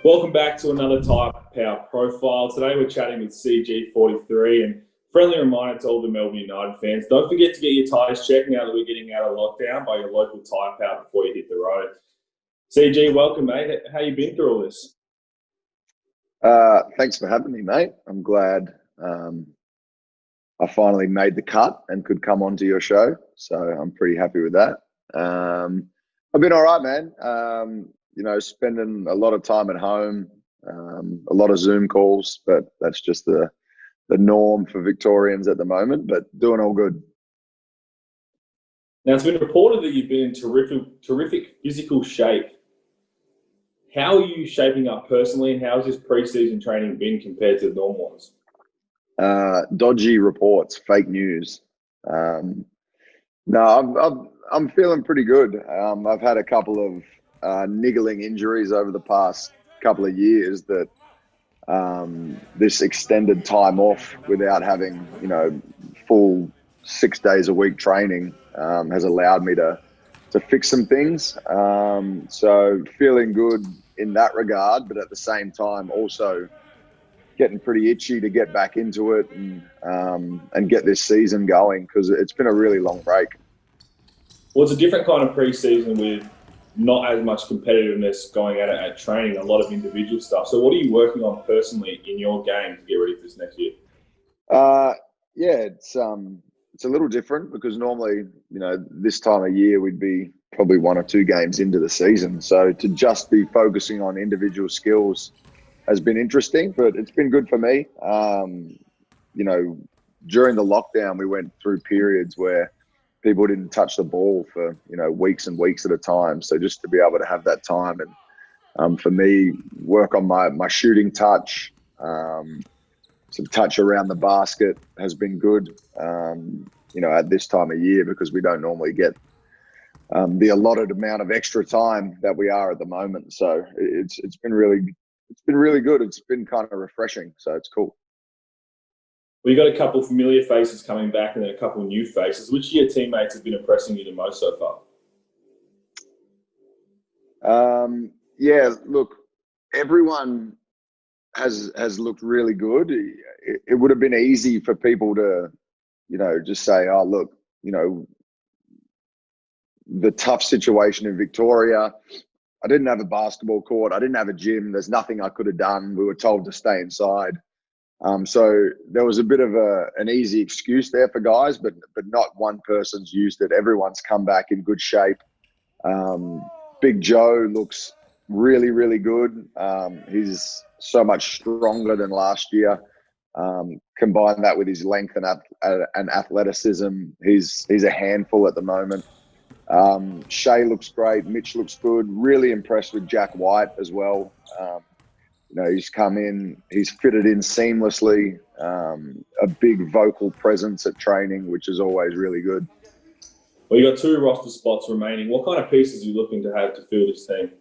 Welcome back to another Tyrepower profile. Today we're chatting with CG43, and friendly reminder to all the Melbourne United fans, don't forget to get your tyres checked now that we're getting out of lockdown by your local Tyrepower before you hit the road. CG, welcome, mate. How you been through all this? Thanks for having me, mate. I'm glad I finally made the cut and could come onto your show, so I'm pretty happy with that. I've been all right, man. Spending a lot of time at home, a lot of Zoom calls, but that's just the norm for Victorians at the moment, but doing all good. Now, it's been reported that you've been in terrific physical shape. How are you shaping up personally, and how has this pre-season training been compared to the normal ones? Dodgy reports, fake news. No, I'm feeling pretty good. I've had a couple of niggling injuries over the past couple of years that this extended time off without having, full 6 days a week training has allowed me to fix some things. So feeling good in that regard, but at the same time also getting pretty itchy to get back into it and get this season going, because it's been a really long break. Well, it's a different kind of pre-season with not as much competitiveness going at it at training, a lot of individual stuff. So what are you working on personally in your game to get ready for this next year? It's a little different because normally, this time of year we'd be probably 1 or 2 games into the season. So to just be focusing on individual skills has been interesting, but it's been good for me. During the lockdown, we went through periods where people didn't touch the ball for, weeks and weeks at a time. So just to be able to have that time and for me, work on my shooting touch, some touch around the basket has been good, at this time of year, because we don't normally get the allotted amount of extra time that we are at the moment. So it's been really good. It's been kind of refreshing. So it's cool. Well, you've got a couple of familiar faces coming back and then a couple of new faces. Which of your teammates have been impressing you the most so far? Look, everyone has looked really good. It would have been easy for people to, just say, oh, look, the tough situation in Victoria, I didn't have a basketball court, I didn't have a gym, there's nothing I could have done. We were told to stay inside. So there was a bit of an easy excuse there for guys, but not one person's used it. Everyone's come back in good shape. Big Joe looks really, really good. He's so much stronger than last year. Combine that with his length and athleticism, he's a handful at the moment. Shea looks great. Mitch looks good. Really impressed with Jack White as well. He's come in, he's fitted in seamlessly, a big vocal presence at training, which is always really good. Well, you got 2 roster spots remaining. What kind of pieces are you looking to have to fill this team?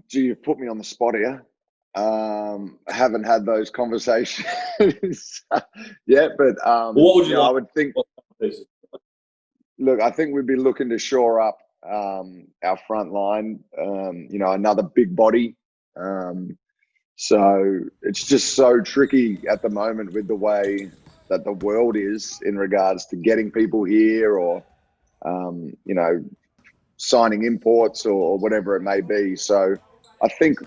You've put me on the spot here. I haven't had those conversations yet, but what would you like? I would think. Look, I think we'd be looking to shore up our front line. Another big body. So it's just so tricky at the moment with the way that the world is in regards to getting people here or, signing imports or whatever it may be. So I think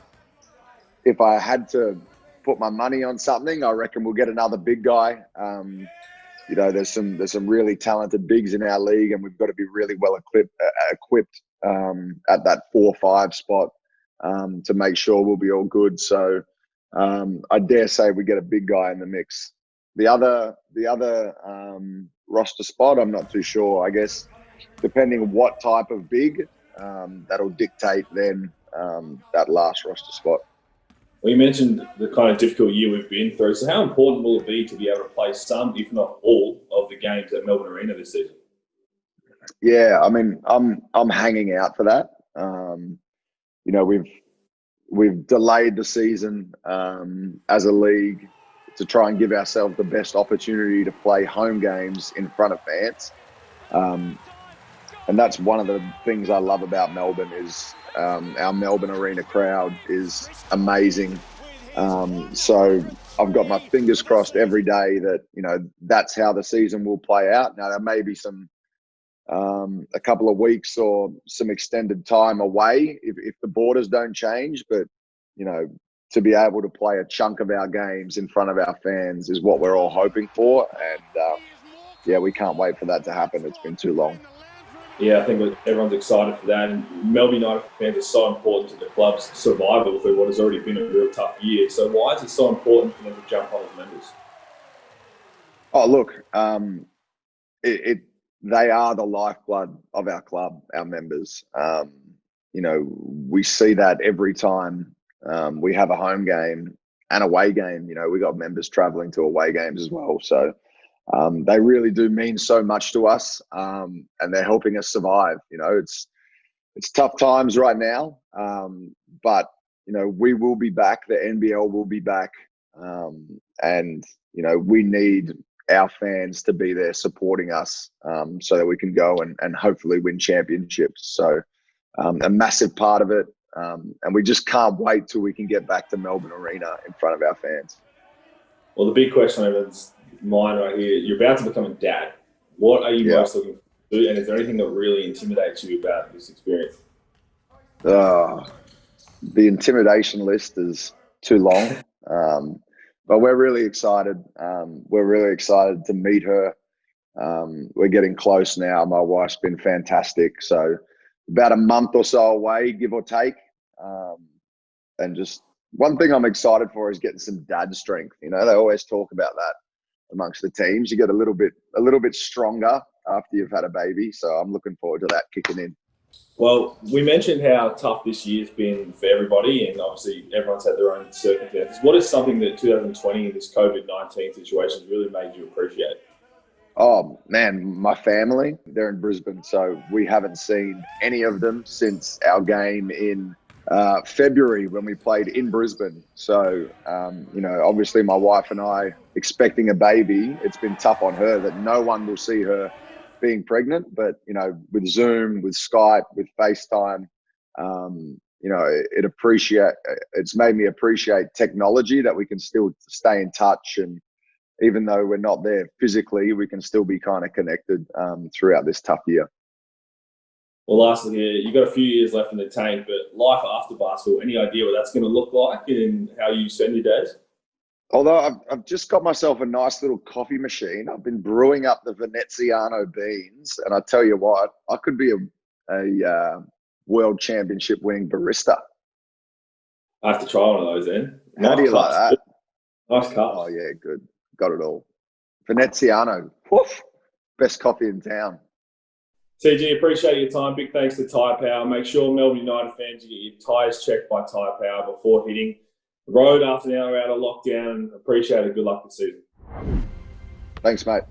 if I had to put my money on something, I reckon we'll get another big guy. There's some really talented bigs in our league, and we've got to be really well equipped at that 4-5 spot to make sure we'll be all good. So I dare say we get a big guy in the mix. The other roster spot, I'm not too sure. I guess depending on what type of big, that'll dictate then that last roster spot. Well, you mentioned the kind of difficult year we've been through. So how important will it be to be able to play some, if not all, of the games at Melbourne Arena this season? Yeah, I mean, I'm hanging out for that. We've delayed the season as a league to try and give ourselves the best opportunity to play home games in front of fans. And that's one of the things I love about Melbourne is our Melbourne Arena crowd is amazing. So I've got my fingers crossed every day that, that's how the season will play out. Now, there may be a couple of weeks or some extended time away if the borders don't change, but, to be able to play a chunk of our games in front of our fans is what we're all hoping for. And yeah, we can't wait for that to happen. It's been too long. Yeah, I think everyone's excited for that. And Melbourne United fans are so important to the club's survival through what has already been a real tough year. So why is it so important for them to jump on as members? Oh, look, they are the lifeblood of our club, our members. We see that every time we have a home game and away game. We got members traveling to away games as well. So they really do mean so much to us, and they're helping us survive. It's tough times right now, but we will be back. The NBL will be back, and we need our fans to be there supporting us, so that we can go and hopefully win championships. So a massive part of it, and we just can't wait till we can get back to Melbourne Arena in front of our fans. Well, the big question on everyone's mind right here, you're about to become a dad. What are you most looking to do, and is there anything that really intimidates you about this experience? The intimidation list is too long, but we're really excited. We're really excited to meet her. We're getting close now. My wife's been fantastic. So about a month or so away, give or take. And just one thing I'm excited for is getting some dad strength. They always talk about that amongst the teams. You get a little bit stronger after you've had a baby. So I'm looking forward to that kicking in. Well, we mentioned how tough this year's been for everybody, and obviously everyone's had their own circumstances. What is something that 2020 in this COVID-19 situation has really made you appreciate? Oh, man, my family, they're in Brisbane, so we haven't seen any of them since our game in February when we played in Brisbane. So, obviously my wife and I expecting a baby, it's been tough on her that no one will see her being pregnant, but with Zoom, with Skype, with FaceTime, it's made me appreciate technology, that we can still stay in touch, and even though we're not there physically, we can still be kind of connected throughout this tough year. Well, lastly here, you've got a few years left in the tank, but life after basketball, any idea what that's going to look like and how you spend your days? Although I've just got myself a nice little coffee machine. I've been brewing up the Veneziano beans, and I tell you what, I could be a world championship winning barista. I have to try one of those then. How do you like that? Nice cups. Oh yeah, good. Got it all. Veneziano, woof, best coffee in town. CG, appreciate your time. Big thanks to Tyrepower. Make sure Melbourne United fans, you get your tyres checked by Tyrepower before hitting the road after an hour out of lockdown. Appreciate it. Good luck this season. Thanks, mate.